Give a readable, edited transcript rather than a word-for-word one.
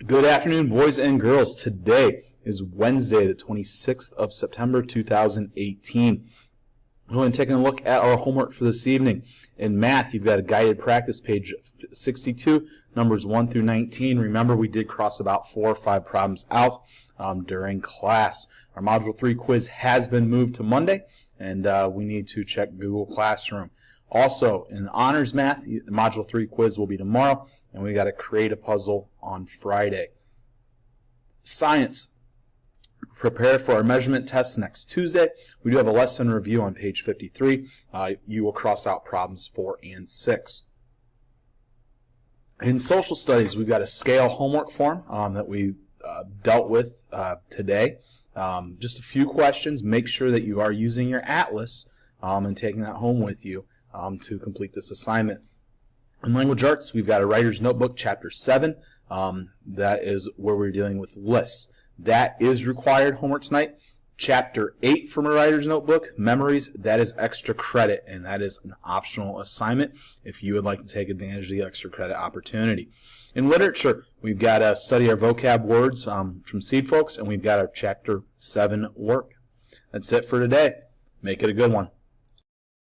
Good afternoon, boys and girls. Today is Wednesday, the 26th of September, 2018. We're going to take a look at our homework for this evening. In math, you've got a guided practice, page 62, numbers 1 through 19. Remember, we did cross about 4 or 5 problems out during class. Our Module 3 quiz has been moved to Monday, and we need to check Google Classroom. Also, in honors math, the Module 3 quiz will be tomorrow, and we got to create a puzzle on Friday. Science. Prepare for our measurement test next Tuesday. We do have a lesson review on page 53. You will cross out problems 4 and 6. In social studies, we've got a scale homework form that we dealt with today. Just a few questions. Make sure that you are using your atlas and taking that home with you to complete this assignment. In language arts, we've got a writer's notebook, chapter 7. That is where we're dealing with lists. That is required homework tonight. Chapter 8 from a writer's notebook, memories, that is extra credit, and that is an optional assignment if you would like to take advantage of the extra credit opportunity. In literature, we've got to study our vocab words from Seed Folks, and we've got our chapter 7 work. That's it for today. Make it a good one.